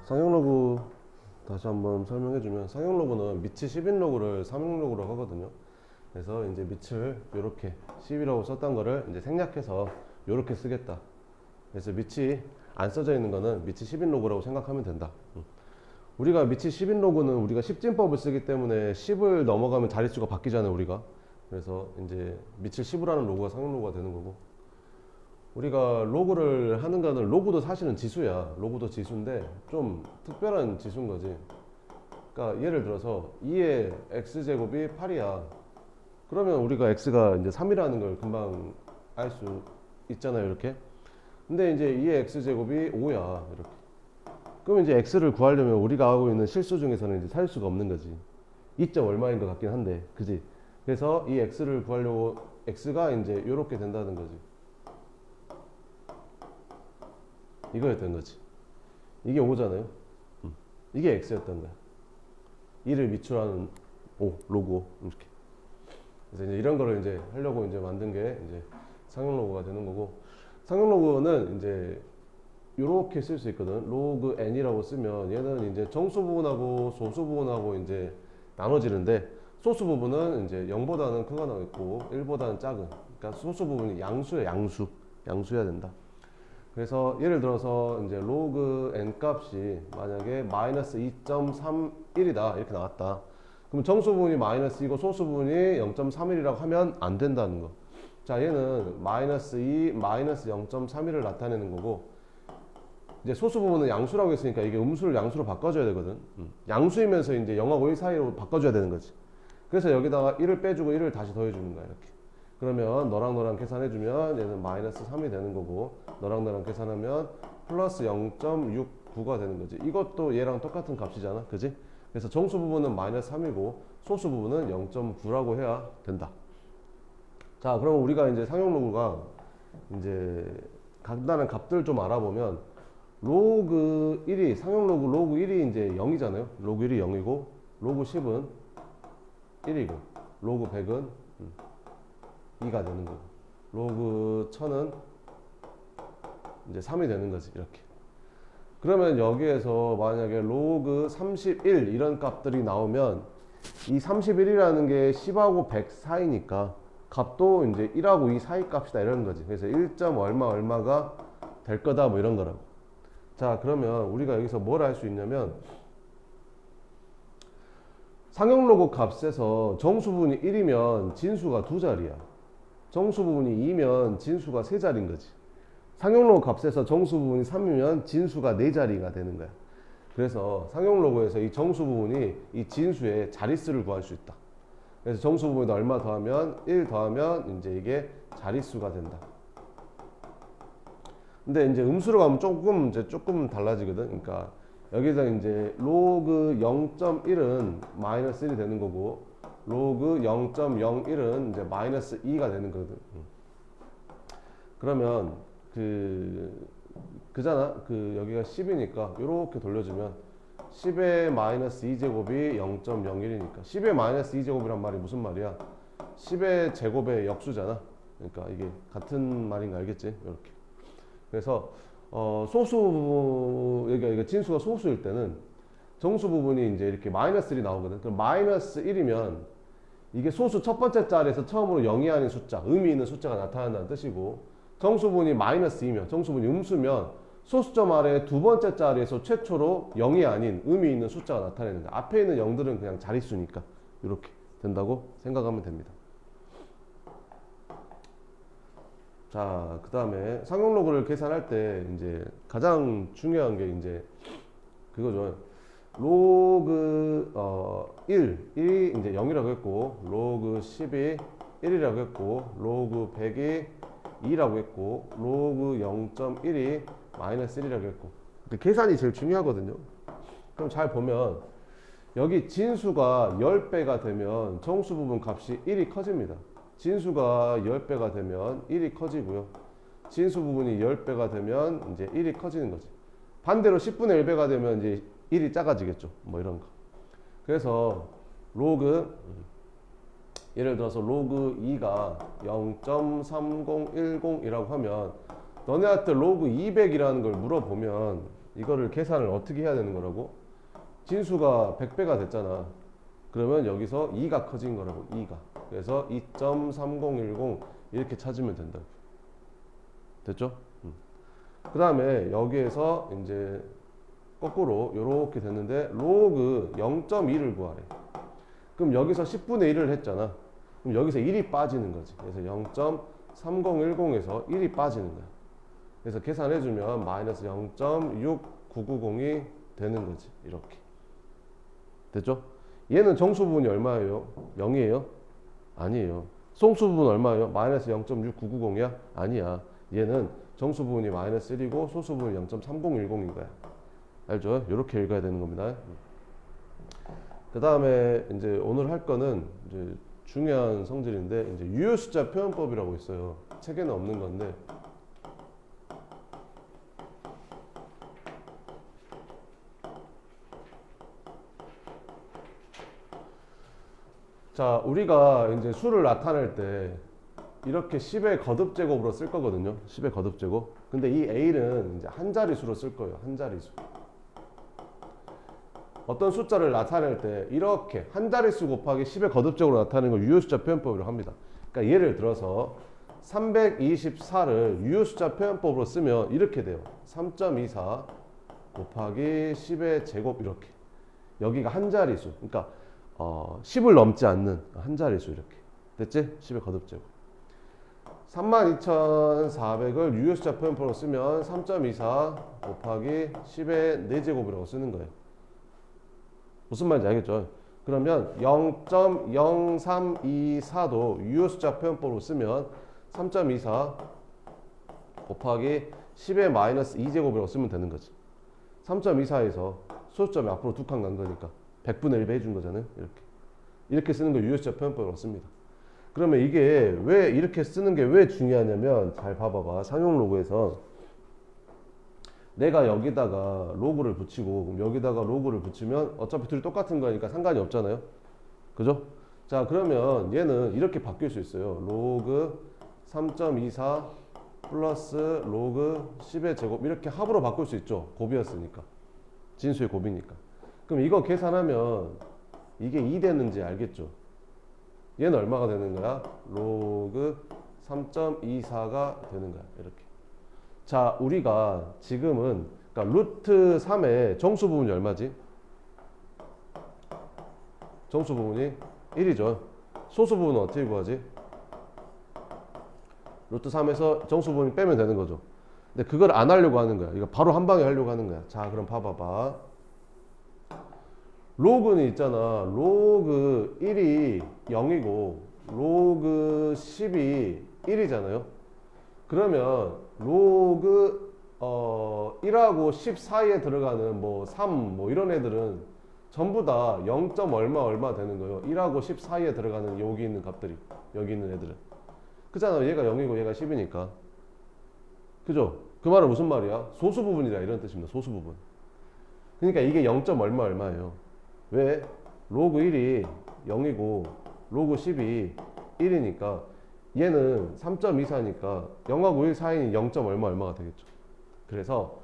상용 로그 다시 한번 설명해주면, 상용 로그는 밑이 10인 로그를 상용 로그로 하거든요. 그래서 이제 밑을 이렇게 10이라고 썼던 거를 이제 생략해서 이렇게 쓰겠다. 그래서 밑이 안 써져 있는 거는 밑이 10인 로그라고 생각하면 된다. 우리가 밑이 10인 로그는 우리가 10진법을 쓰기 때문에 10을 넘어가면 자릿수가 바뀌잖아요, 우리가. 그래서 이제 밑을 10으로 하는 로그가 상용 로그가 되는 거고, 우리가 로그를 하는 거는, 로그도 사실은 지수야. 로그도 지수인데 좀 특별한 지수인 거지. 그러니까 예를 들어서 2의 x제곱이 8이야. 그러면 우리가 x가 이제 3이라는 걸 금방 알 수 있잖아요, 이렇게. 근데 이제 2의 x제곱이 5야, 이렇게. 그럼 이제 x를 구하려면 우리가 하고 있는 실수 중에서는 이제 살 수가 없는 거지. 2점 얼마인 것 같긴 한데, 그지? 그래서 이 x를 구하려고 x가 이제 이렇게 된다는 거지. 이거였던 거지. 이게 5잖아요. 이게 x였던 거야. 2를 미출하는 5, 로그 5, 이렇게. 그래서 이제 이런 거를 이제 하려고 이제 만든 게 이제 상용 로그가 되는 거고, 상용 로그는 이제 이렇게 쓸 수 있거든. 로그 n이라고 쓰면 얘는 이제 정수 부분하고 소수 부분하고 이제 나눠지는데, 소수 부분은 이제 0보다는 크거나 있고 1보다는 작은, 그러니까 소수 부분이 양수야, 양수여야 된다. 그래서 예를 들어서 이제 로그 n 값이 만약에 마이너스 2.31이다 이렇게 나왔다. 그럼 정수 부분이 마이너스 2고 소수 부분이 0.31이라고 하면 안 된다는 거. 자, 얘는 마이너스 2, 마이너스 0.31을 나타내는 거고, 이제 소수 부분은 양수라고 했으니까 이게 음수를 양수로 바꿔줘야 되거든. 양수이면서 이제 0하고 1 사이로 바꿔줘야 되는 거지. 그래서 여기다가 1을 빼주고 1을 다시 더해주는 거야, 이렇게. 그러면 너랑 너랑 계산해주면 얘는 마이너스 3이 되는 거고, 너랑 너랑 계산하면 플러스 0.69가 되는 거지. 이것도 얘랑 똑같은 값이잖아, 그지? 그래서 정수 부분은 마이너스 3이고 소수 부분은 0.9라고 해야 된다. 자, 그럼 우리가 이제 상용 로그가 이제 간단한 값들 좀 알아보면, 로그 1이, 상용 로그 로그 1이 이제 0이잖아요. 로그 1이 0이고, 로그 10은 1이고, 로그 100은 2가 되는 거고, 로그 1000은 이제 3이 되는 거지, 이렇게. 그러면 여기에서 만약에 로그 31 이런 값들이 나오면, 이 31이라는 게 10하고 100 사이니까 값도 이제 1하고 2 사이 값이다 이런 거지. 그래서 1. 얼마가 될 거다 뭐 이런 거라고. 자, 그러면 우리가 여기서 뭘 할 수 있냐면, 상용 로그 값에서 정수 부분이 1이면 진수가 2자리야. 정수 부분이 2면 진수가 3자리인 거지. 상용 로그 값에서 정수 부분이 3이면 진수가 4자리가 되는 거야. 그래서 상용 로그에서 이 정수 부분이 이 진수의 자릿수를 구할 수 있다. 그래서 정수 부분에 얼마 더하면 1 더하면 이제 이게 자릿수가 된다. 근데 이제 음수로 가면 조금 달라지거든. 그러니까 여기서 이제 로그 0.1은 마이너스 1이 되는 거고, 로그 0.01은 이제 마이너스 2가 되는 거거든. 그러면 그잖아. 여기가 10이니까 이렇게 돌려주면 10의 마이너스 2제곱이 0.01이니까 10의 마이너스 2제곱이란 말이 무슨 말이야? 10의 제곱의 역수잖아. 그러니까 이게 같은 말인 거 알겠지? 이렇게. 그래서 소수 부분, 이게 진수가 소수일 때는 정수 부분이 이제 이렇게 마이너스 1이 나오거든. 그럼 마이너스 1이면 이게 소수 첫 번째 자리에서 처음으로 0이 아닌 숫자, 의미 있는 숫자가 나타난다는 뜻이고, 정수 부분이 마이너스 2면, 정수 부분이 음수면 소수점 아래 두 번째 자리에서 최초로 0이 아닌 의미 있는 숫자가 나타내는 거야. 앞에 있는 0들은 그냥 자릿수니까 이렇게 된다고 생각하면 됩니다. 자, 그 다음에 상용 로그를 계산할 때 이제 가장 중요한 게 이제 그거죠. 로그 1이 이제 0이라고 했고, 로그 10이 1이라고 했고, 로그 100이 2라고 했고, 로그 0.1이 마이너스 1이라고 했고. 계산이 제일 중요하거든요. 그럼 잘 보면 여기 진수가 10배가 되면 정수 부분 값이 1이 커집니다. 진수가 10배가 되면 1이 커지고요. 진수 부분이 10배가 되면 이제 1이 커지는 거지. 반대로 10분의 1배가 되면 이제 1이 작아지겠죠. 뭐 이런 거. 그래서 로그, 예를 들어서 로그 2가 0.3010이라고 하면, 너네한테 로그 200이라는 걸 물어보면 이거를 계산을 어떻게 해야 되는 거라고? 진수가 100배가 됐잖아. 그러면 여기서 2가 커진 거라고. 2가. 그래서 2.3010 이렇게 찾으면 된다. 됐죠? 그 다음에 여기에서 이제 거꾸로 이렇게 됐는데 로그 0.2를 구하래. 그럼 여기서 10분의 1을 했잖아. 그럼 여기서 1이 빠지는 거지. 그래서 0.3010에서 1이 빠지는 거야. 그래서 계산해주면 마이너스 0.6990이 되는 거지. 이렇게. 됐죠? 얘는 정수 부분이 얼마예요? 0이에요? 아니에요. 속수 부분 얼마예요? 마이너스 0.6990이야? 아니야. 얘는 정수 부분이 마이너스 1이고 소수 부분이 0.3010인 거야. 알죠? 이렇게 읽어야 되는 겁니다. 그 다음에 이제 오늘 할 거는 이제 중요한 성질인데 이제 유효숫자 표현법이라고 있어요. 책에는 없는 건데. 자, 우리가 이제 수를 나타낼 때 이렇게 10의 거듭제곱으로 쓸 거거든요. 10의 거듭제곱. 근데 이 A는 이제 한 자릿수로 쓸 거예요. 한 자릿수. 어떤 숫자를 나타낼 때 이렇게 한 자릿수 곱하기 10의 거듭제곱으로 나타내는 걸 유효숫자 표현법이라고 합니다. 그러니까 예를 들어서 324를 유효숫자 표현법으로 쓰면 이렇게 돼요. 3.24 곱하기 10의 제곱 이렇게. 여기가 한 자릿수. 그러니까 10을 넘지 않는 한 자릿수 이렇게. 됐지? 10의 거듭제곱. 32,400을 유효숫자 표현법으로 쓰면 3.24 곱하기 10의 4제곱이라고 쓰는 거예요. 무슨 말인지 알겠죠? 그러면 0.0324도 유효숫자 표현법으로 쓰면 3.24 곱하기 10의 마이너스 2제곱이라고 쓰면 되는 거지. 3.24에서 소수점이 앞으로 두 칸 간 거니까 100분의 1배 해준 거잖아요. 이렇게 쓰는 걸 유효숫자 표현법으로 씁니다. 그러면 이게 왜 이렇게 쓰는 게 왜 중요하냐면 잘 봐봐봐. 상용 로그에서 내가 여기다가 로그를 붙이고 그럼 여기다가 로그를 붙이면 어차피 둘이 똑같은 거니까 상관이 없잖아요. 그죠? 자, 그러면 얘는 이렇게 바뀔 수 있어요. 로그 3.24 플러스 로그 10의 제곱 이렇게 합으로 바꿀 수 있죠. 곱이었으니까. 진수의 곱이니까. 그럼 이거 계산하면 이게 2 되는지 알겠죠? 얘는 얼마가 되는 거야? 로그 3.24가 되는 거야. 이렇게. 자, 우리가 지금은 그러니까 루트 3의 정수 부분이 얼마지? 정수 부분이 1이죠. 소수 부분은 어떻게 구하지? 루트 3에서 정수 부분이 빼면 되는 거죠. 근데 그걸 안 하려고 하는 거야. 이거 바로 한 방에 하려고 하는 거야. 자, 그럼 봐봐봐. 로그는 있잖아. 로그 1이 0이고 로그 10이 1이잖아요. 그러면 로그 1하고 10 사이에 들어가는 뭐 3 뭐 이런 애들은 전부 다 0. 얼마 되는 거예요. 1하고 10 사이에 들어가는 여기 있는 값들이 여기 있는 애들은 그잖아. 얘가 0이고 얘가 10이니까 그죠? 그 말은 무슨 말이야? 소수 부분이라 이런 뜻입니다. 소수 부분. 그러니까 이게 0. 얼마예요. 왜? 로그 1이 0이고 로그 10이 1이니까 얘는 3.24니까 0하고 1 사이는 0. 얼마가 되겠죠. 그래서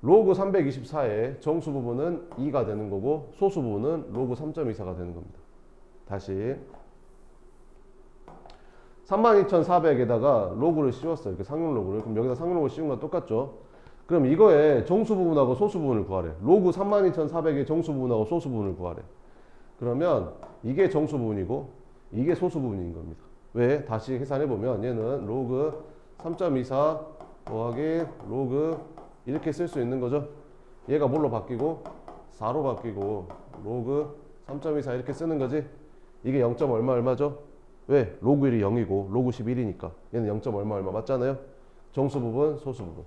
로그 324의 정수 부분은 2가 되는 거고 소수 부분은 로그 3.24가 되는 겁니다. 다시 32,400에다가 로그를 씌웠어요. 이렇게 상용 로그를. 그럼 여기다 상용 로그 씌운 건 똑같죠. 그럼 이거의 정수 부분하고 소수 부분을 구하래. 로그 32,400의 정수 부분하고 소수 부분을 구하래. 그러면 이게 정수 부분이고 이게 소수 부분인 겁니다. 왜? 다시 계산해보면 얘는 로그 3.24 더하기 로그 이렇게 쓸 수 있는 거죠. 얘가 뭘로 바뀌고 4로 바뀌고 로그 3.24 이렇게 쓰는 거지. 이게 0. 얼마죠? 왜? 로그 1이 0이고 로그 11이니까 얘는 0. 얼마 맞잖아요. 정수 부분, 소수 부분.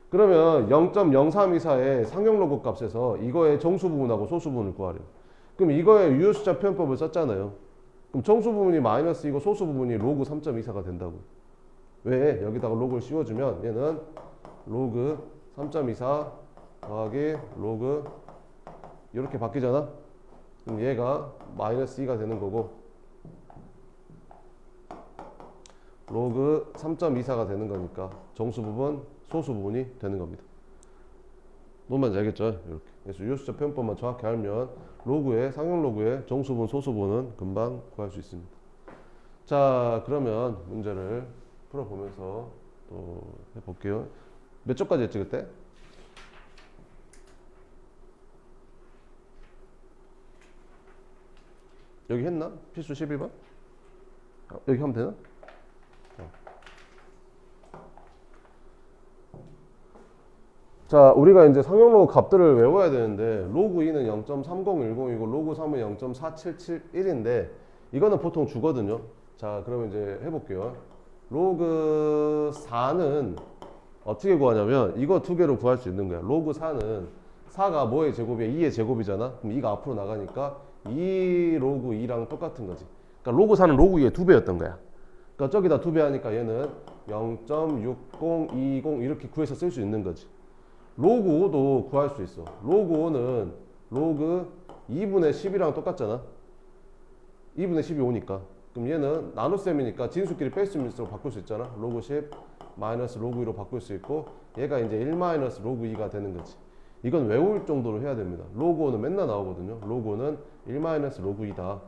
그러면 0.0324의 상용 로그 값에서 이거의 정수 부분하고 소수 부분을 구하래요. 그럼 이거의 유효숫자 표현법을 썼잖아요. 그럼 정수 부분이 마이너스이고 소수 부분이 로그 3.24가 된다고. 왜? 여기다가 로그를 씌워주면 얘는 로그 3.24 더하기 로그 이렇게 바뀌잖아. 그럼 얘가 마이너스 2가 되는 거고 로그 3.24가 되는 거니까 정수 부분, 소수 부분이 되는 겁니다. 뭔 말인지 알겠죠? 이렇게. 그래서 유효수자 표현법만 정확히 알면 로그의 상용 로그의 정수분 소수분은 금방 구할 수 있습니다. 자, 그러면 문제를 풀어보면서 또 해볼게요. 몇 쪽까지 했지 그때? 여기 했나? 필수 12번? 여기 하면 되나? 자, 우리가 이제 상용 로그 값들을 외워야 되는데 로그 2는 0.3010이고 로그 3은 0.4771인데 이거는 보통 주거든요. 자, 그러면 이제 해볼게요. 로그 4는 어떻게 구하냐면 이거 두 개로 구할 수 있는 거야. 로그 4는 4가 뭐의 제곱이야? 2의 제곱이잖아. 그럼 2가 앞으로 나가니까 2 로그 2랑 똑같은 거지. 그러니까 로그 4는 로그 2의 2배였던 거야. 그러니까 저기다 2배 하니까 얘는 0.6020 이렇게 구해서 쓸 수 있는 거지. 로그 5도 구할 수 있어. 로그 5는 로그 2분의 10이랑 똑같잖아. 2분의 10이 5니까. 그럼 얘는 나눗셈이니까 진수끼리 뺄 수 있는 수로 바꿀 수 있잖아. 로그 10 마이너스 로그 2로 바꿀 수 있고 얘가 이제 1 마이너스 로그 2가 되는 거지. 이건 외울 정도로 해야 됩니다. 로그 5는 맨날 나오거든요. 로그 5는 1 마이너스 로그 2다.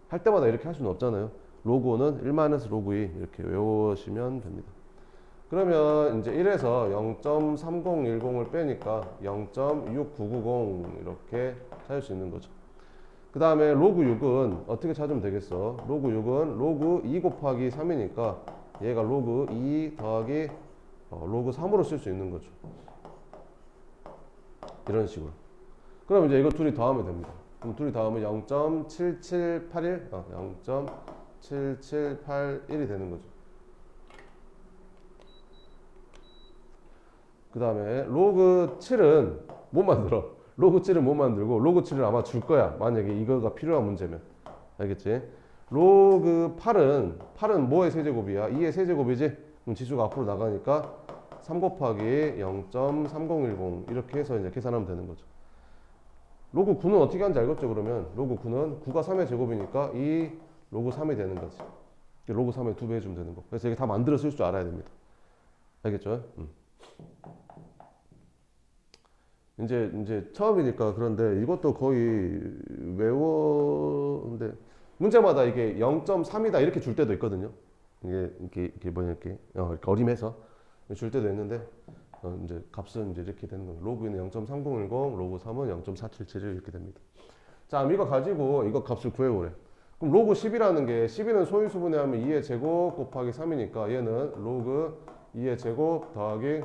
할 때마다 이렇게 할 수는 없잖아요. 로그 5는 1 마이너스 로그 2 이렇게 외우시면 됩니다. 그러면 이제 1에서 0.3010을 빼니까 0.6990 이렇게 찾을 수 있는 거죠. 그 다음에 로그 6은 어떻게 찾으면 되겠어? 로그 6은 로그 2 곱하기 3이니까 얘가 로그 2 더하기 로그 3으로 쓸 수 있는 거죠. 이런 식으로. 그럼 이제 이거 둘이 더하면 됩니다. 그럼 둘이 더하면 0.7781? 0.7781이 되는 거죠. 그 다음에 로그 7은 못 만들어. 로그 7은 못 만들고 로그 7을 아마 줄 거야. 만약에 이거가 필요한 문제면. 알겠지? 로그 8은 뭐의 세제곱이야? 2의 세제곱이지? 그럼 지수가 앞으로 나가니까 3 곱하기 0.3010 이렇게 해서 이제 계산하면 되는 거죠. 로그 9는 어떻게 하는지 알겠죠? 그러면 로그 9는 9가 3의 제곱이니까 이 로그 3이 되는 거지. 로그 3의 2배 해주면 되는 거. 그래서 이게 다 만들어 쓸 줄 알아야 됩니다. 알겠죠? 이제 처음이니까 그런데 이것도 거의 외워. 근데 문제마다 이게 0.3이다 이렇게 줄 때도 있거든요. 이게 뭐냐 이렇게 어림해서 줄 때도 있는데 이제 값은 이제 이렇게 되는 거예요. 로그 2는 0.3010, 로그 3은 0.4771 이렇게 됩니다. 자, 그럼 이거 가지고 이거 값을 구해보래. 그럼 로그 10이라는 게 12는 소인수분해 하면 2의 제곱 곱하기 3이니까 얘는 로그 2의 제곱 더하기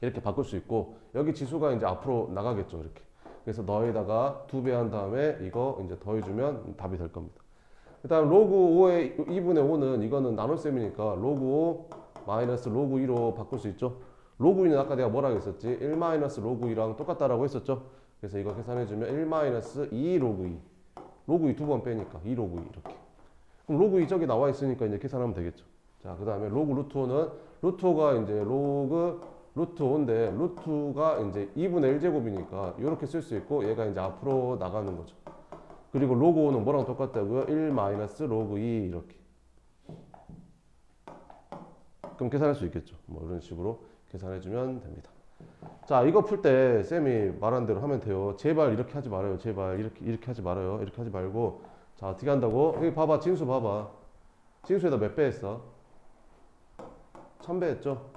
이렇게 바꿀 수 있고 여기 지수가 이제 앞으로 나가겠죠. 이렇게. 그래서 너에다가 2배 한 다음에 이거 이제 더해주면 답이 될 겁니다. 그 다음 로그 5의 2분의 5는 이거는 나눗셈이니까 로그 5 마이너스 로그 2로 바꿀 수 있죠. 로그 2는 아까 내가 뭐라고 했었지? 1 마이너스 로그 2랑 똑같다라고 했었죠. 그래서 이거 계산해주면 1 마이너스 2 로그 2. 로그 2 두 번 빼니까 2 로그 2 이렇게. 그럼 로그 2 저기 나와 있으니까 이제 계산하면 되겠죠. 자, 그 다음에 로그 루트 5는 루트 5가 이제 로그 루트 5인데 루트가 이제 2분의 1제곱이니까 이렇게 쓸 수 있고 얘가 이제 앞으로 나가는 거죠. 그리고 로그 5는 뭐랑 똑같다고요? 1 마이너스 로그 2 이렇게. 그럼 계산할 수 있겠죠. 뭐 이런 식으로 계산해주면 됩니다. 자, 이거 풀 때 쌤이 말한 대로 하면 돼요. 제발 이렇게 하지 말아요. 제발 이렇게 하지 말아요. 이렇게 하지 말고. 자, 어떻게 한다고? 여기 봐봐. 진수 봐봐. 진수에다 몇 배 했어? 1000배 했죠?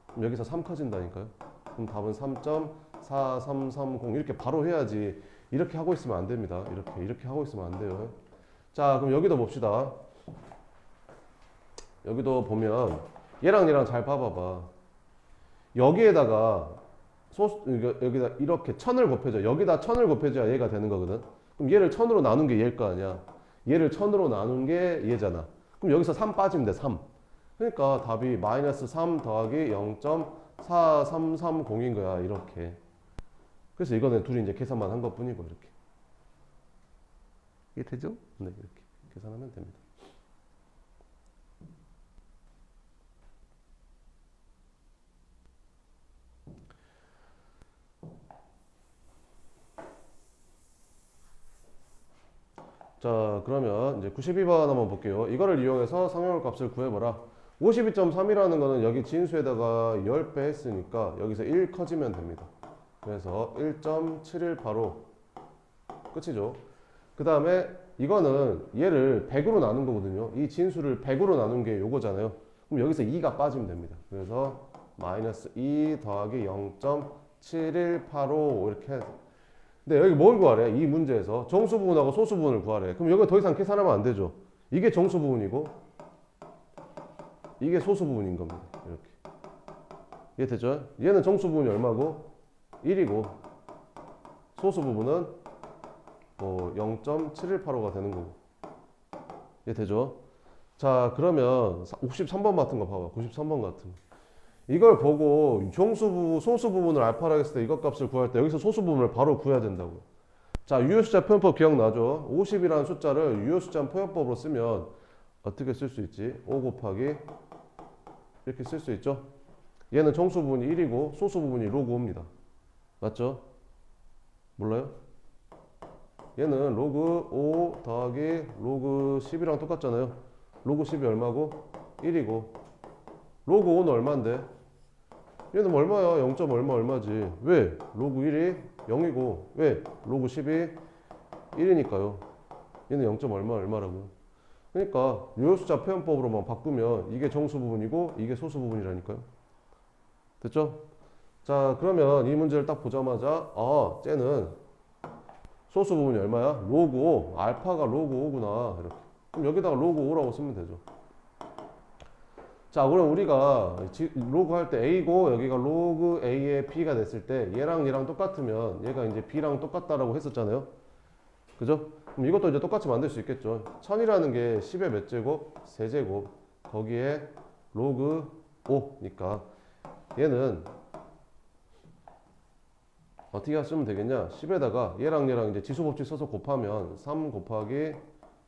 그럼 여기서 3 커진다니까요. 그럼 답은 3.4330 이렇게 바로 해야지. 이렇게 하고 있으면 안 됩니다. 이렇게 하고 있으면 안 돼요. 자, 그럼 여기도 봅시다. 여기도 보면 얘랑 얘랑 잘 봐봐봐. 여기에다가 여기다 이렇게 1000을 곱해줘. 여기다 1000을 곱해줘야 얘가 되는 거거든. 그럼 얘를 1000으로 나눈 게 얘일 거 아니야. 얘를 1000으로 나눈 게 얘잖아. 그럼 여기서 3 빠지면 돼. 3. 그러니까 답이 마이너스 3 더하기 0.4330인 거야. 이렇게. 그래서 이거는 둘이 이제 계산만 한 것 뿐이고 이렇게. 이게 되죠? 네, 이렇게 계산하면 됩니다. 자, 그러면 이제 92번 한번 볼게요. 이거를 이용해서 상용을 값을 구해보라. 52.3이라는 거는 여기 진수에다가 10배 했으니까 여기서 1 커지면 됩니다. 그래서 1.718로 끝이죠. 그 다음에 이거는 얘를 100으로 나눈 거거든요. 이 진수를 100으로 나눈 게 요거잖아요. 그럼 여기서 2가 빠지면 됩니다. 그래서 마이너스 2 더하기 0.7185 이렇게 해야 돼. 근데 여기 뭘 구하래? 이 문제에서 정수 부분하고 소수 부분을 구하래. 그럼 여기 더 이상 계산하면 안 되죠. 이게 정수 부분이고 이게 소수 부분인 겁니다. 이렇게. 이해되죠? 얘는 정수 부분이 얼마고? 1이고 소수 부분은 뭐 0.7185가 되는 거고. 이해되죠? 자, 그러면 93번 같은 거 봐봐. 93번 같은 거. 이걸 보고 정수 부분, 소수 부분을 알파라 했을 때 이것 값을 구할 때 여기서 소수 부분을 바로 구해야 된다고요. 자, 유효숫자 표현법 기억나죠? 50이라는 숫자를 유효숫자 표현법으로 쓰면 어떻게 쓸 수 있지? 5 곱하기 이렇게 쓸 수 있죠? 얘는 정수 부분이 1이고 소수 부분이 로그 5입니다. 맞죠? 몰라요? 얘는 로그 5 더하기 로그 10이랑 똑같잖아요. 로그 10이 얼마고? 1이고 로그 5는 얼마인데? 얘는 얼마야? 0. 얼마 얼마지. 왜? 로그 1이 0이고 왜? 로그 10이 1이니까요. 얘는 0. 얼마 얼마라고. 그러니까 유효숫자 표현법으로만 바꾸면 이게 정수 부분이고 이게 소수 부분이라니까요. 됐죠? 자, 그러면 이 문제를 딱 보자마자 쟤는 소수 부분이 얼마야? 로그 5. 알파가 로그 5구나. 이렇게. 그럼 여기다가 로그 5라고 쓰면 되죠. 자, 그럼 우리가 로그 할 때 A고 여기가 로그 A의 B가 됐을 때 얘랑 똑같으면 얘가 이제 B랑 똑같다라고 했었잖아요. 그죠? 그럼 이것도 이제 똑같이 만들 수 있겠죠. 1000이라는 게 10의 몇 제곱? 세제곱. 거기에 로그 5니까 얘는 어떻게 하시면 되겠냐? 10에다가 얘랑 이제 지수법칙 써서 곱하면 3 곱하기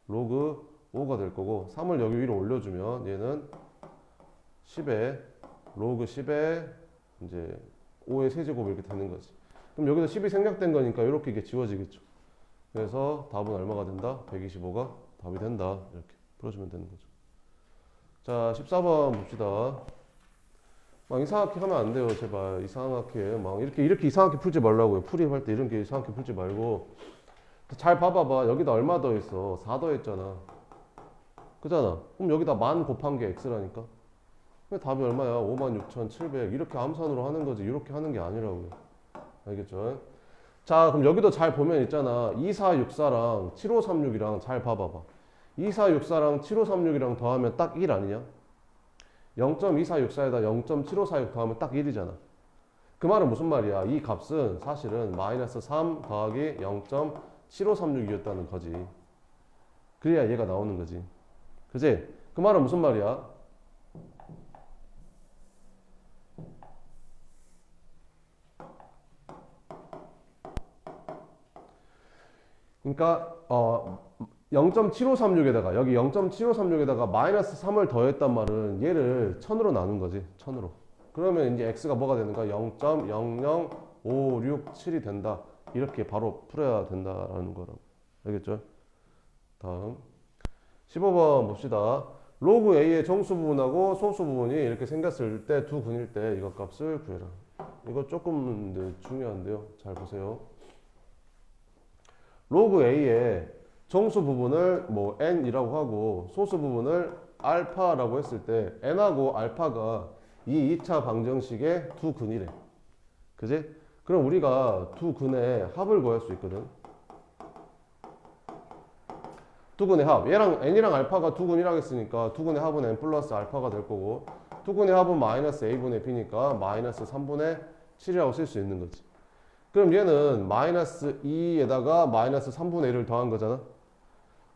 로그 5가 될 거고 3을 여기 위로 올려주면 얘는 10에 로그 10에 이제 5의 세제곱 이렇게 되는 거지. 그럼 여기서 10이 생략된 거니까 이렇게 이게 지워지겠죠. 그래서 답은 얼마가 된다? 125가 답이 된다. 이렇게 풀어주면 되는 거죠. 자, 14번 봅시다. 막 이상하게 하면 안 돼요. 제발 이상하게 막 이렇게 이상하게 풀지 말라고요. 풀이할 때 이렇게 이상하게 풀지 말고 잘 봐봐봐. 여기다 얼마 더했어? 4 더했잖아. 그잖아. 그럼 여기다 만 곱한 게 x라니까. 답이 얼마야? 56,700. 이렇게 암산으로 하는 거지. 이렇게 하는 게 아니라고요. 알겠죠? 자, 그럼 여기도 잘 보면 있잖아. 2464랑 7536이랑 잘 봐봐봐. 2464랑 7536이랑 더하면 딱 1 아니냐? 0.2464에다 0.7546 더하면 딱 1이잖아. 그 말은 무슨 말이야? 이 값은 사실은 마이너스 3 더하기 0.7536이었다는 거지. 그래야 얘가 나오는 거지. 그지? 그 말은 무슨 말이야? 그러니까 0.7536에다가 여기 0.7536에다가 마이너스 3을 더했단 말은 얘를 1000으로 나눈 거지. 1000으로. 그러면 이제 x가 뭐가 되는 거야? 0.00567이 된다. 이렇게 바로 풀어야 된다라는 거라고. 알겠죠? 다음 15번 봅시다. 로그 a의 정수 부분하고 소수 부분이 이렇게 생겼을 때 두 근일 때 이거 값을 구해라. 이거 조금 중요한데요. 잘 보세요. 로그 a의 정수 부분을 뭐 n이라고 하고 소수 부분을 알파라고 했을 때 n하고 알파가 이 2차 방정식의 두 근이래. 그지? 그럼 우리가 두 근의 합을 구할 수 있거든. 두 근의 합. 얘랑 n이랑 알파가 두 근이라고 했으니까 두 근의 합은 n 플러스 알파가 될 거고 두 근의 합은 마이너스 a분의 b니까 마이너스 3분의 7이라고 쓸 수 있는 거지. 그럼 얘는 마이너스 2에다가 마이너스 3분의 1을 더한 거잖아.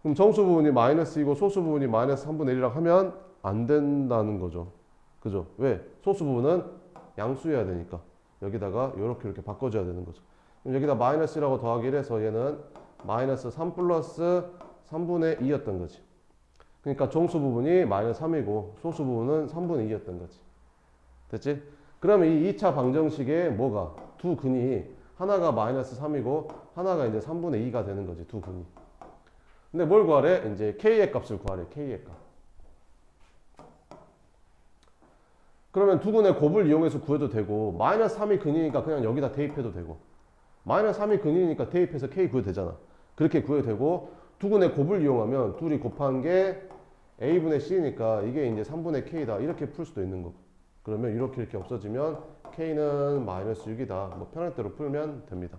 그럼 정수 부분이 마이너스이고 소수 부분이 마이너스 3분의 1이라고 하면 안 된다는 거죠. 그죠? 왜? 소수 부분은 양수여야 되니까 여기다가 이렇게 바꿔줘야 되는 거죠. 그럼 여기다 마이너스라고 더하기 1해서 얘는 마이너스 3 플러스 3분의 2였던 거지. 그러니까 정수 부분이 마이너스 3이고 소수 부분은 3분의 2였던 거지. 됐지? 그러면 이 2차 방정식에 뭐가? 두 근이 하나가 마이너스 3이고 하나가 이제 3분의 2가 되는 거지. 두 근이. 근데 뭘 구하래? 이제 k의 값을 구하래. k의 값. 그러면 두근의 곱을 이용해서 구해도 되고 마이너스 3이 근이니까 그냥 여기다 대입해도 되고 마이너스 3이 근이니까 대입해서 k 구해도 되잖아. 그렇게 구해도 되고 두근의 곱을 이용하면 둘이 곱한 게 a분의 c니까 이게 이제 3분의 k다. 이렇게 풀 수도 있는 거고. 그러면 이렇게 없어지면 k는 마이너스 6이다. 뭐 편할 대로 풀면 됩니다.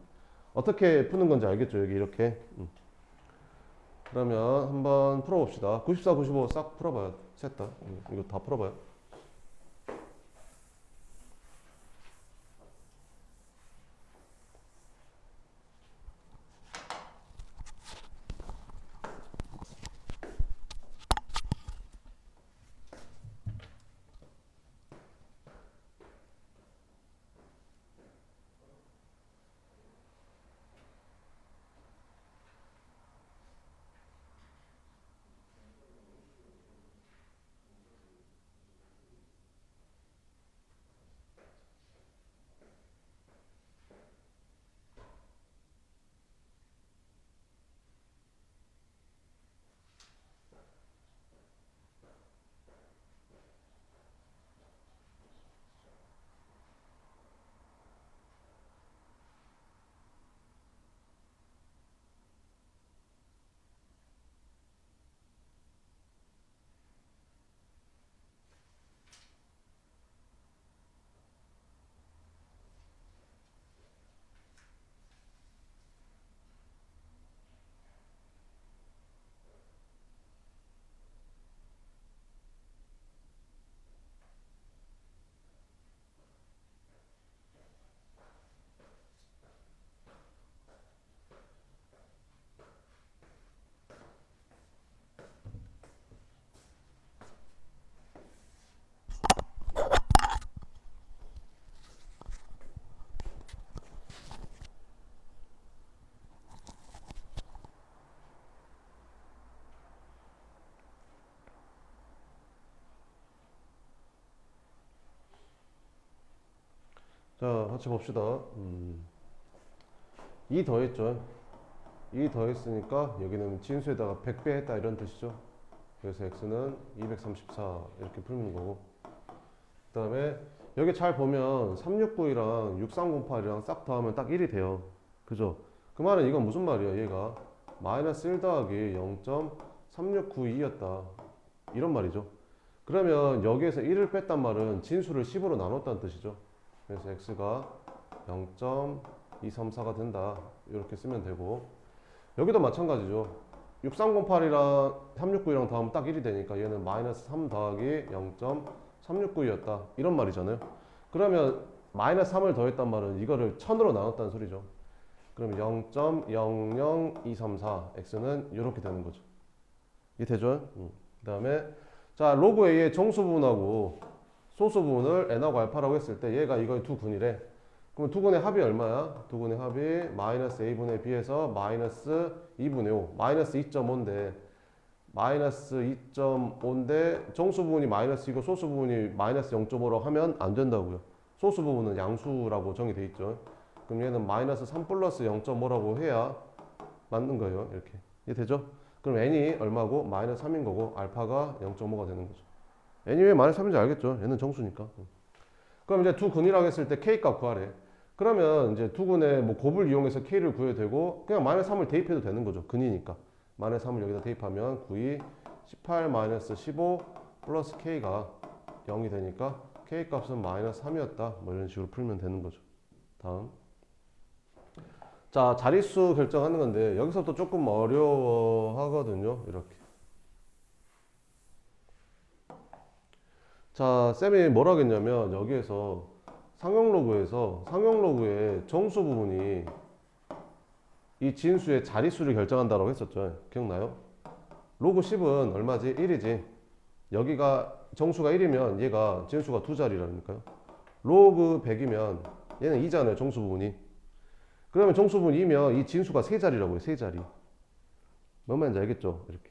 어떻게 푸는 건지 알겠죠? 여기 이렇게. 그러면 한번 풀어봅시다. 94, 95 싹 풀어봐요. 셋 다. 이거 다 풀어봐요. 자, 같이 봅시다. 2 더했죠. 2 더했으니까 여기는 진수에다가 100배 했다 이런 뜻이죠. 그래서 x는 234 이렇게 풀면 거고. 그 다음에 여기 잘 보면 369이랑 6308이랑 싹 더하면 딱 1이 돼요. 그죠? 그 말은 이건 무슨 말이야? 얘가 마이너스 1 더하기 0.3692였다. 이런 말이죠. 그러면 여기에서 1을 뺐단 말은 진수를 10으로 나눴다는 뜻이죠. 그래서 x가 0.234가 된다. 이렇게 쓰면 되고 여기도 마찬가지죠. 6308이랑 369이랑 더하면 딱 1이 되니까 얘는 마이너스 3 더하기 0.369였다. 이런 말이잖아요. 그러면 마이너스 3을 더했단 말은 이거를 1000으로 나눴다는 소리죠. 그럼 0.00234 x는 이렇게 되는 거죠. 이해되죠? 그 다음에 자 로그 a의 정수 부분하고 소수 부분을 n하고 알파라고 했을 때 얘가 이거의 두 근이래. 그럼 두 근의 합이 얼마야? 두 근의 합이 마이너스 a분의 b에서 마이너스 2분의 5 마이너스 2.5인데 마이너스 2.5인데 정수 부분이 마이너스이고 소수 부분이 마이너스 0.5라고 하면 안 된다고요. 소수 부분은 양수라고 정의돼 있죠. 그럼 얘는 마이너스 3 플러스 0.5라고 해야 맞는 거예요. 이렇게 이해되죠? 그럼 n이 얼마고? 마이너스 3인 거고 알파가 0.5가 되는 거죠. n이 왜 마이너스 3인지 알겠죠? 얘는 정수니까. 그럼 이제 두 근이라고 했을 때 k 값 구하래. 그러면 이제 두 근의 뭐 곱을 이용해서 k를 구해도 되고 그냥 마이너스 3을 대입해도 되는 거죠. 근이니까. 마이너스 3을 여기다 대입하면 9이 18 마이너스 15 플러스 k가 0이 되니까 k 값은 마이너스 3이었다. 뭐 이런 식으로 풀면 되는 거죠. 다음. 자, 자릿수 결정하는 건데 여기서부터 조금 어려워하거든요. 이렇게. 자, 쌤이 뭐라 하겠냐면 여기에서 상형로그의 정수 부분이 이 진수의 자릿수를 결정한다고 했었죠. 기억나요? 로그 10은 얼마지? 1이지. 여기가 정수가 1이면 얘가 진수가 두 자리라니까요. 로그 100이면 얘는 2잖아요. 정수 부분이. 그러면 정수 부분이 2면 이 진수가 세 자리라고 해요. 세 자리. 뭔 말인지 알겠죠? 이렇게.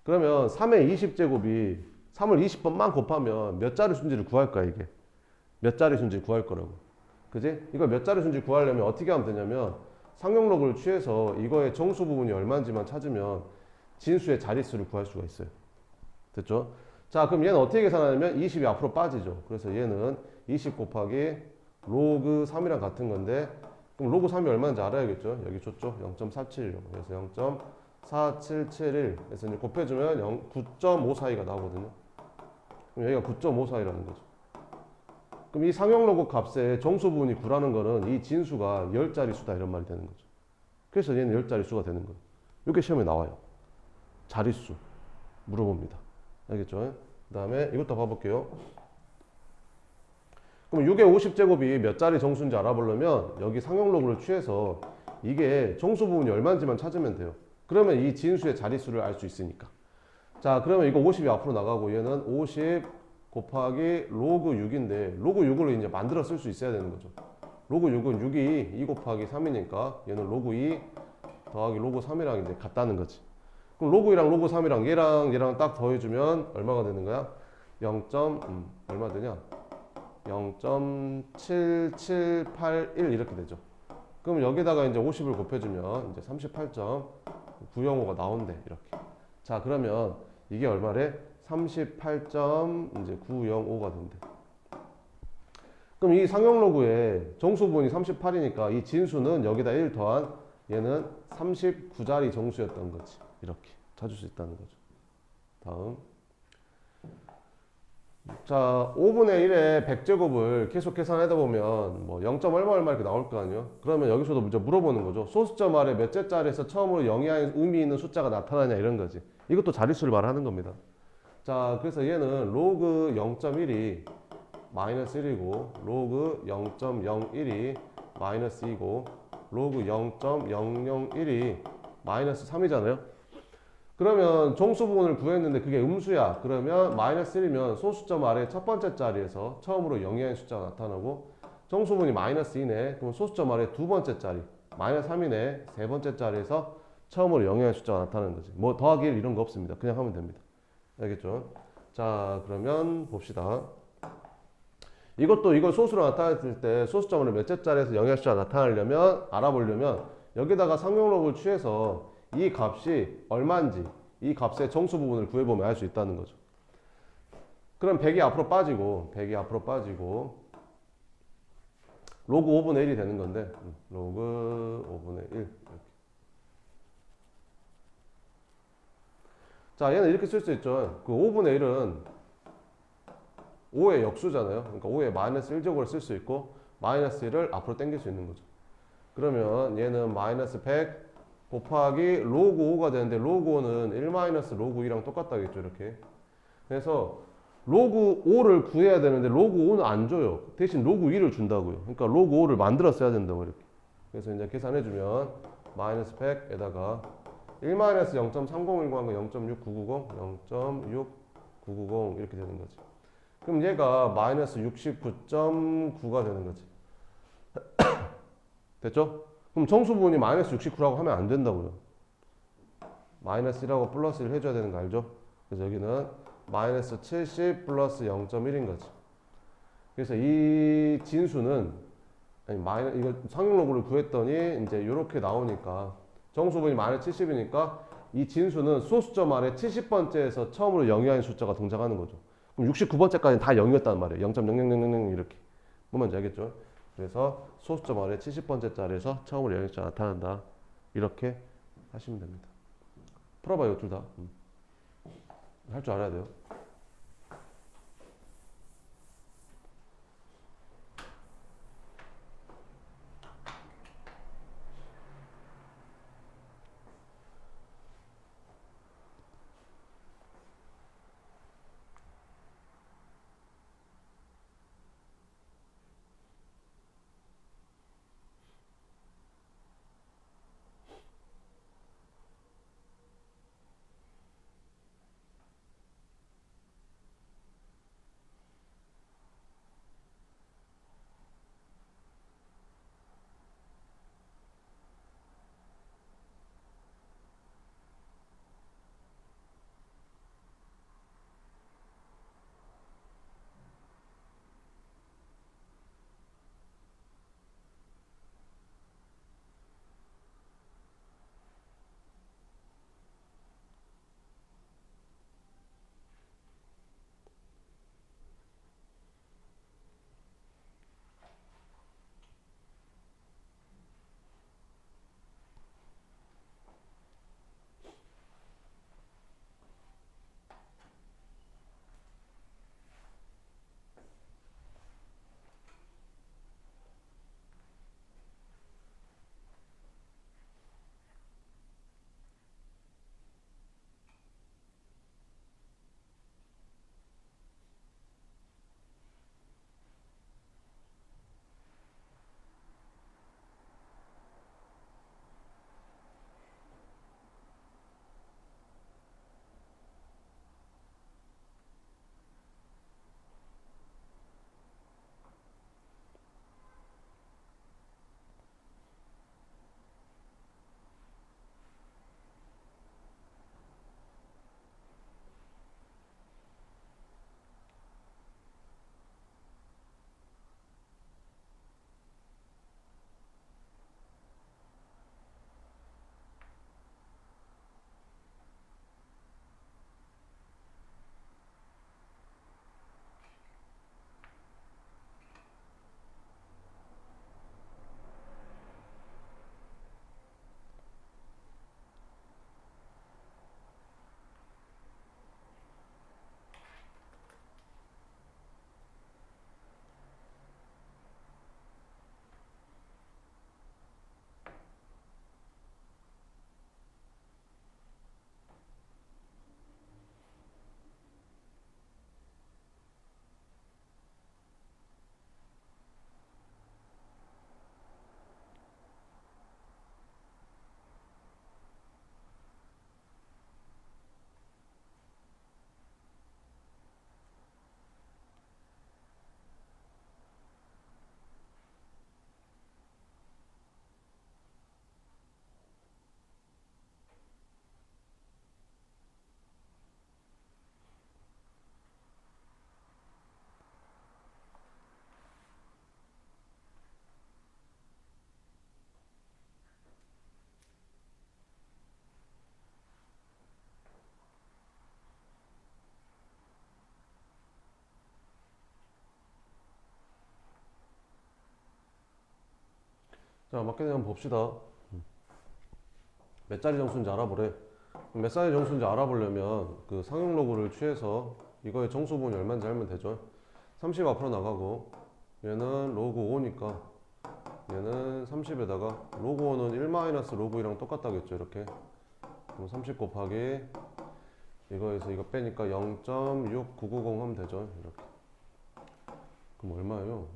그러면 3의 20제곱이 3을 20번만 곱하면 몇 자리 순지를 구할 거야, 이게. 몇 자리 순지 구할 거라고. 그지? 이거 몇 자리 순지 구하려면 어떻게 하면 되냐면 상용로그를 취해서 이거의 정수 부분이 얼마인지만 찾으면 진수의 자릿수를 구할 수가 있어요. 됐죠? 자, 그럼 얘는 어떻게 계산하냐면 20이 앞으로 빠지죠. 그래서 얘는 20 곱하기 로그 3이랑 같은 건데, 그럼 로그 3이 얼마인지 알아야겠죠. 여기 줬죠. 0.476. 그래서 0.4771. 그래서 이제 곱해주면 9.54가 나오거든요. 그럼 여기가 9.54라는 거죠. 그럼 이 상용 로그 값의 정수분이 9라는 거는 이 진수가 10자리 수다 이런 말이 되는 거죠. 그래서 얘는 10자리 수가 되는 거예요. 이게 시험에 나와요. 자릿수 물어봅니다. 알겠죠? 그 다음에 이것도 봐볼게요. 그럼 6의 50제곱이 몇 자리 정수인지 알아보려면 여기 상용 로그를 취해서 이게 정수 부분이 얼마인지만 찾으면 돼요. 그러면 이 진수의 자릿수를 알 수 있으니까. 자, 그러면 이거 50이 앞으로 나가고 얘는 50 곱하기 로그 6인데 로그 6을 이제 만들어 쓸 수 있어야 되는 거죠. 로그 6은 6이 2 곱하기 3이니까 얘는 로그 2 더하기 로그 3이랑 이제 같다는 거지. 그럼 로그 2랑 로그 3이랑 얘랑 딱 더해주면 얼마가 되는 거야? 0. 얼마 되냐? 0.7781 이렇게 되죠. 그럼 여기다가 이제 50을 곱해주면 이제 38.905가 나온대 이렇게. 자, 그러면 이게 얼마래? 38.905가 된대. 그럼 이 상용 로그의 정수분이 38이니까 이 진수는 여기다 1 더한 얘는 39자리 정수였던 거지. 이렇게 찾을 수 있다는 거죠. 다음. 자, 5분의 1의 100제곱을 계속 계산하다 보면 뭐 0. 얼마 이렇게 나올 거 아니에요? 그러면 여기서도 먼저 물어보는 거죠. 소수점 아래 몇째 자리에서 처음으로 0이 아닌 의미 있는 숫자가 나타나냐 이런 거지. 이것도 자릿수를 말하는 겁니다. 자, 그래서 얘는 로그 0.1이 마이너스 1이고 로그 0.01이 마이너스 2고 로그 0.001이 마이너스 3이잖아요. 그러면 정수 부분을 구했는데 그게 음수야. 그러면 마이너스 1이면 소수점 아래 첫 번째 자리에서 처음으로 0이 아닌 숫자가 나타나고 정수 부분이 마이너스 2네. 그럼 소수점 아래 두 번째 자리 마이너스 3이네. 세 번째 자리에서 처음으로 0이 아닌 숫자가 나타나는 거지. 뭐 더하기 1 이런 거 없습니다. 그냥 하면 됩니다. 알겠죠? 자, 그러면 봅시다. 이걸 소수로 나타냈을 때 소수점을 몇째 자리에서 0의 숫자가 나타나려면 알아보려면 여기다가 상용 로그를 취해서 이 값이 얼마인지 이 값의 정수 부분을 구해보면 알 수 있다는 거죠. 그럼 100이 앞으로 빠지고 로그 5분의 1이 되는 건데 로그 5분의 1 이렇게. 자, 얘는 이렇게 쓸 수 있죠. 그 5분의 1은 5의 역수잖아요. 그러니까 5의 마이너스 1제곱을 쓸 수 있고 마이너스 1을 앞으로 당길 수 있는 거죠. 그러면 얘는 마이너스 100 곱하기 로그 5가 되는데 로그 5는 1 마이너스 로그 2랑 똑같다겠죠. 이렇게. 그래서 로그 5를 구해야 되는데 로그 5는 안 줘요. 대신 로그 2를 준다고요. 그러니까 로그 5를 만들어 써야 된다고 이렇게. 그래서 이제 계산해주면 마이너스 100에다가 1 마이너스 0.301 구한 거 0.6990, 0.6990 이렇게 되는 거지. 그럼 얘가 마이너스 69.9가 되는 거지. 됐죠? 그럼 정수 부분이 마이너스 69라고 하면 안 된다고요. 마이너스 1하고 플러스 1 해줘야 되는 거 알죠? 그래서 여기는 마이너스 70 플러스 0.1인 거지. 그래서 이 진수는 이거 상용 로그를 구했더니 이제 이렇게 나오니까 정수 부분이 마이너스 70이니까 이 진수는 소수점 아래 70번째에서 처음으로 0이 아닌 숫자가 등장하는 거죠. 그럼 69번째까지는 다 0이었단 말이에요. 0.0000 이렇게. 뭔지 알겠죠? 그래서 소수점 아래 70번째 자리에서 처음으로 0이 숫자가 나타난다. 이렇게 하시면 됩니다. 풀어봐요, 둘 다. 할 줄 알아야 돼요. 자, 맞게 한번 봅시다. 몇 자리 정수인지 알아보래. 몇 자리 정수인지 알아보려면 그 상용 로그를 취해서 이거의 정수분이 얼마인지 알면 되죠. 30 앞으로 나가고 얘는 로그 5니까 얘는 30에다가 로그 5는 1 마이너스 로그 2랑 똑같다겠죠. 이렇게. 그럼 30 곱하기 이거에서 이거 빼니까 0.6990 하면 되죠. 이렇게. 그럼 얼마예요?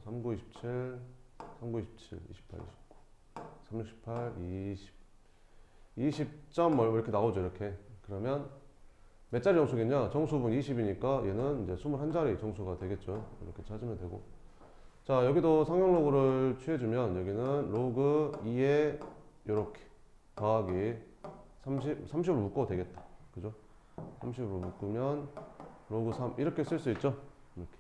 39, 27, 39, 27, 28, 29, 368, 20점 뭐 이렇게 나오죠. 이렇게. 그러면 몇 자리 정수겠냐? 정수분 20이니까 얘는 이제 21자리 정수가 되겠죠. 이렇게 찾으면 되고. 자, 여기도 상용 로그를 취해주면 여기는 로그 2에 이렇게 더하기 30으로 묶어도 되겠다. 그죠? 30으로 묶으면 로그 3 이렇게 쓸 수 있죠? 이렇게.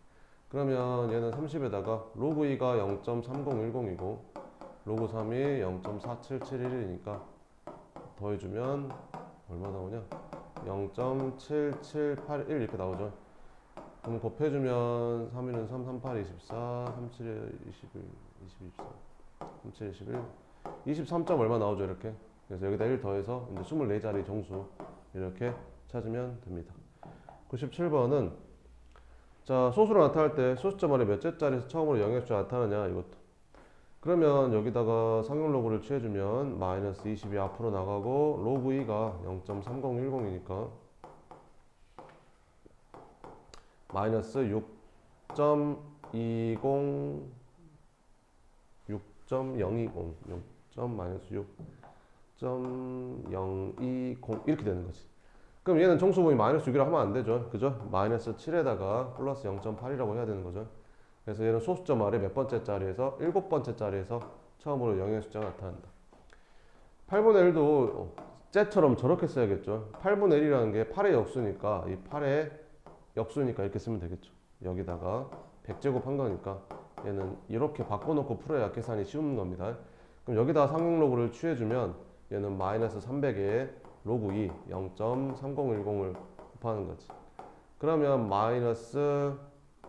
그러면 얘는 30에다가 로그 2가 0.3010이고 로그 3이 0.4771이니까 더해주면 얼마 나오냐? 0.7781 이렇게 나오죠. 그럼 곱해주면 3일은 3, 38, 24, 37에 21, 20, 24, 37, 21, 23점 얼마 나오죠. 이렇게. 그래서 여기다 1 더해서 이제 24자리 정수 이렇게 찾으면 됩니다. 97번은 자, 소수를 나타낼 때 소수점 아래 몇째 자리에서 처음으로 영역수 나타나냐 이것도. 그러면 여기다가 상용 로그를 취해주면 마이너스 20이 앞으로 나가고 로그 2가 0.3010이니까 마이너스 6.20 6.020 마이너스 6.020 이렇게 되는 거지. 그럼 얘는 정수분이 마이너스 6이라고 하면 안 되죠. 그죠? 마이너스 7에다가 플러스 0.8이라고 해야 되는 거죠. 그래서 얘는 소수점 아래 몇 번째 자리에서 7번째 자리에서 처음으로 영역의 숫자가 나타난다. 8분의 1도 쟤처럼 저렇게 써야겠죠. 8분의 1이라는 게 8의 역수니까 이 8의 역수니까 이렇게 쓰면 되겠죠. 여기다가 100제곱 한 거니까 얘는 이렇게 바꿔놓고 풀어야 계산이 쉬운 겁니다. 그럼 여기다 상용 로그를 취해주면 얘는 마이너스 300에 로그 2 0.3010을 곱하는 거지. 그러면 마이너스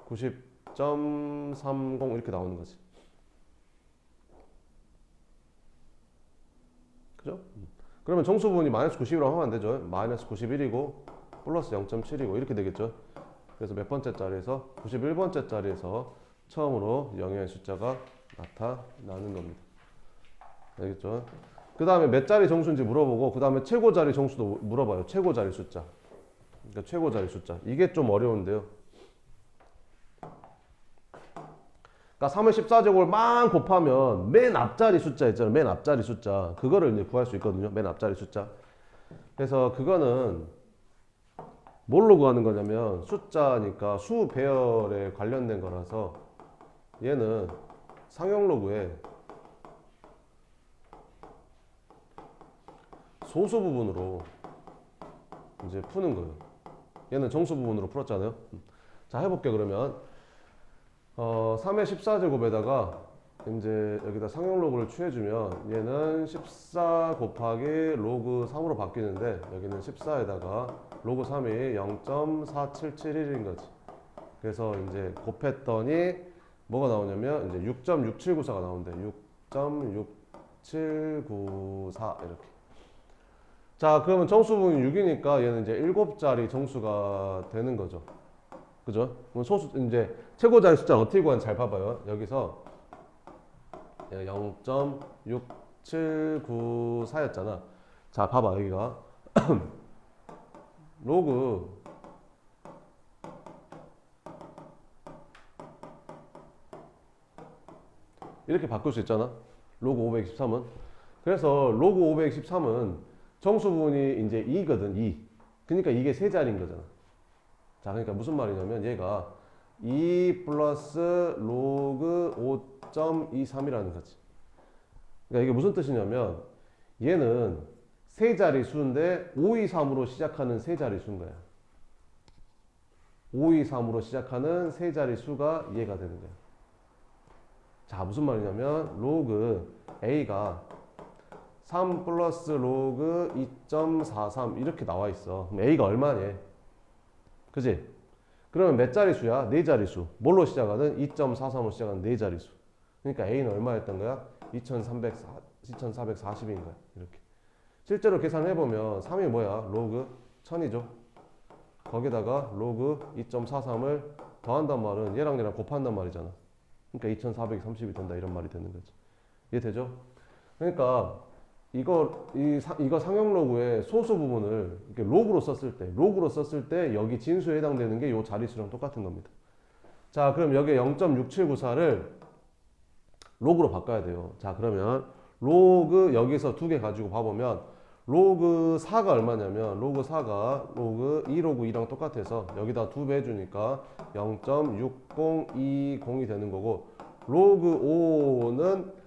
90.30 이렇게 나오는 거지. 그죠? 그러면 정수분이 마이너스 90이라고 하면 안 되죠. 마이너스 91이고 플러스 0.7이고 이렇게 되겠죠. 그래서 몇 번째 자리에서 91번째 자리에서 처음으로 영역의 숫자가 나타나는 겁니다. 알겠죠? 그 다음에 몇 자리 정수인지 물어보고 그 다음에 최고 자리 정수도 물어봐요. 최고 자리 숫자. 그러니까 최고 자리 숫자. 이게 좀 어려운데요. 그러니까 3의 14제곱을 막 곱하면 맨 앞자리 숫자 있잖아요. 맨 앞자리 숫자. 그거를 이제 구할 수 있거든요. 맨 앞자리 숫자. 그래서 그거는 뭘로 구하는 거냐면 숫자니까 수 배열에 관련된 거라서 얘는 상용 로그에 소수 부분으로 이제 푸는 거예요. 얘는 정수 부분으로 풀었잖아요. 자, 해볼게 그러면. 3의 14제곱에다가 이제 여기다 상용 로그를 취해주면 얘는 14 곱하기 로그 3으로 바뀌는데 여기는 14에다가 로그 3이 0.4771인 거지. 그래서 이제 곱했더니 뭐가 나오냐면 이제 6.6794가 나오는데 6.6794 이렇게. 자, 그러면 정수분이 6이니까 얘는 이제 7자리 정수가 되는 거죠. 그죠? 그럼 소수, 이제 최고 자리 숫자는 어떻게 구하는지 잘 봐봐요. 여기서 0.6794였잖아. 자, 봐봐, 여기가. 로그 이렇게 바꿀 수 있잖아. 로그 513은. 그래서 로그 513은 정수분이 이제 2거든, 2. 그러니까 이게 세 자리인 거잖아. 자, 그러니까 무슨 말이냐면 얘가 2 플러스 로그 5.23이라는 거지. 그러니까 이게 무슨 뜻이냐면 얘는 세 자리 수인데 523으로 시작하는 세 자리 수인 거야. 523으로 시작하는 세 자리 수가 얘가 되는 거야. 자, 무슨 말이냐면 로그 A가 3 플러스 로그 2.43 이렇게 나와 있어. 그럼 A가 얼마냐? 그지? 그러면 몇 자리 수야? 네 자리 수. 뭘로 시작하는? 2.43으로 시작하는 네 자리 수. 그러니까 A는 얼마였던 거야? 2440인 거야. 이렇게. 실제로 계산해보면 3이 뭐야? 로그 1000이죠. 거기다가 로그 2.43을 더한단 말은 얘랑 곱한단 말이잖아. 그러니까 2430이 된다 이런 말이 되는 거지. 이해되죠? 그러니까 이거 상형 로그의 소수 부분을 이렇게 로그로 썼을 때 여기 진수에 해당되는 게 이 자릿수랑 똑같은 겁니다. 자, 그럼 여기 0.6794를 로그로 바꿔야 돼요. 자, 그러면 로그 여기서 두 개 가지고 봐보면 로그 4가 얼마냐면 로그 4가 로그 2로그 2랑 똑같아서 여기다 2배 해주니까 0.6020이 되는 거고 로그 5는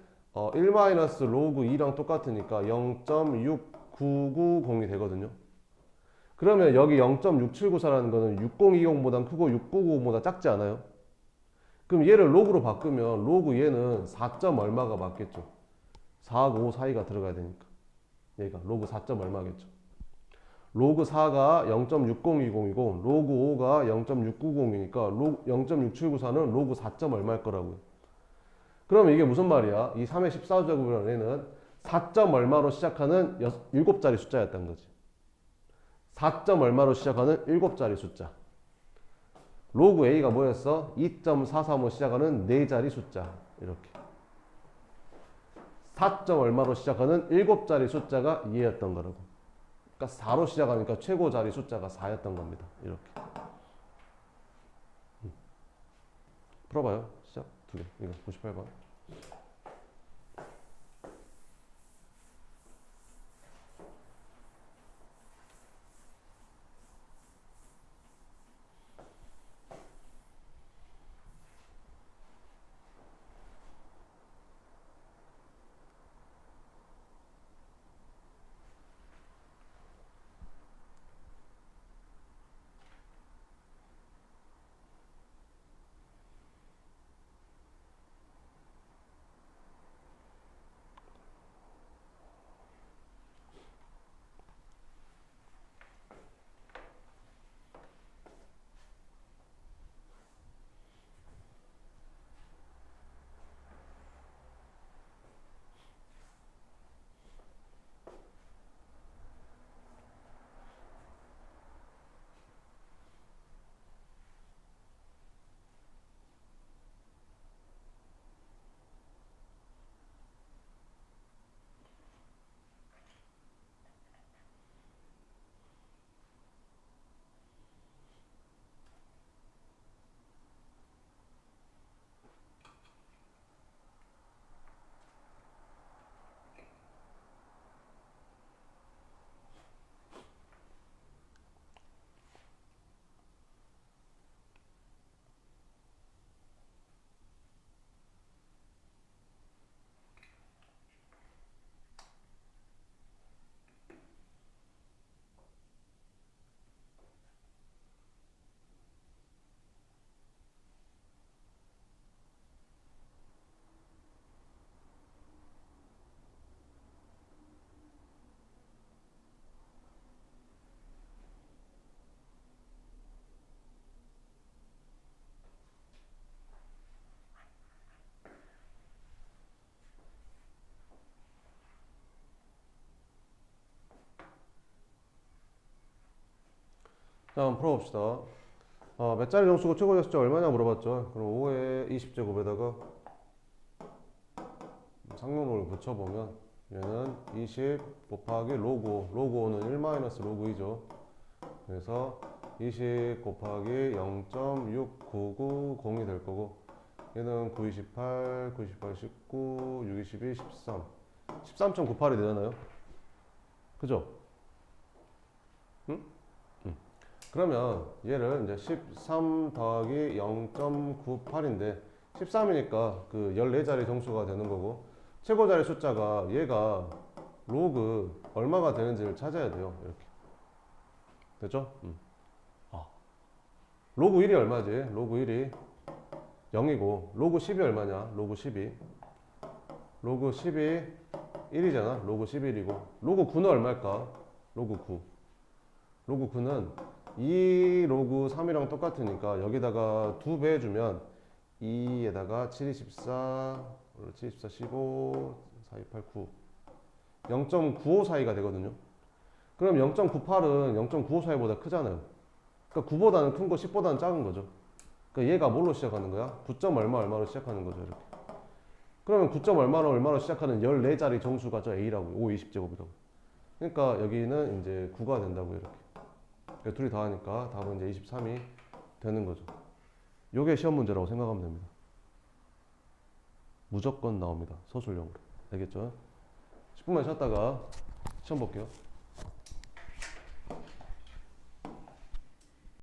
1 로그 2랑 똑같으니까 0.6990이 되거든요. 그러면 여기 0.6794라는 거는 6020보다 크고 6995보다 작지 않아요? 그럼 얘를 로그로 바꾸면 로그 얘는 4. 얼마가 맞겠죠? 4하고 5 사이가 들어가야 되니까 얘가 로그 4. 얼마겠죠? 로그 4가 0.6020이고 로그 5가 0.690이니까 0.6794는 로그 4. 얼마일 거라고요. 그러면 이게 무슨 말이야? 이 3의 14제곱이라는 애는 4. 얼마로 시작하는 7자리 숫자였던 거지. 4. 얼마로 시작하는 7자리 숫자. 로그 A가 뭐였어? 2.435 시작하는 4자리 숫자. 이렇게. 4. 얼마로 시작하는 7자리 숫자가 2였던 거라고. 그러니까 4로 시작하니까 최고 자리 숫자가 4였던 겁니다. 이렇게. 풀어봐요. 시작. 두 개. 이거 98번. 자, 한번 풀어봅시다. 몇 자리 정수고 최고 숫자 얼마냐 물어봤죠. 그럼 5의 20제곱에다가 상용로를 붙여보면 얘는 20 곱하기 로그 5. 로그 5는 1 로그 2죠. 그래서 20 곱하기 0.6990이 될 거고 얘는 9, 28, 98, 19, 6, 22, 13 13.98이 되잖아요. 그죠? 응? 그러면 얘를 이제 13 더하기 0.98인데 13이니까 그 14자리 정수가 되는 거고 최고 자리 숫자가 얘가 로그 얼마가 되는지를 찾아야 돼요. 이렇게. 됐죠? 로그 1이 얼마지? 로그 1이 0이고 로그 10이 얼마냐? 로그 12. 로그 10이 1이잖아. 로그 11이고 로그 9는 얼마일까? 로그 9. 로그 9는 2 로그 3이랑 똑같으니까 여기다가 2배 해주면 2에다가 7, 24, 그렇지. 14, 15, 4, 2, 8, 9. 0.95 사이가 되거든요. 그럼 0.98은 0.95 사이보다 크잖아요. 그러니까 9보다는 큰 거, 10보다는 작은 거죠. 그러니까 얘가 뭘로 시작하는 거야? 9점 얼마 얼마로 시작하는 거죠. 이렇게. 그러면 9점 얼마로 얼마로 시작하는 14자리 정수가 저 A라고, 5, 20제곱이라고. 그러니까 여기는 이제 9가 된다고 이렇게. 그러니까 둘이 더하니까 답은 이제 23이 되는 거죠. 요게 시험 문제라고 생각하면 됩니다. 무조건 나옵니다. 서술형으로. 알겠죠? 10분만 쉬었다가 시험 볼게요.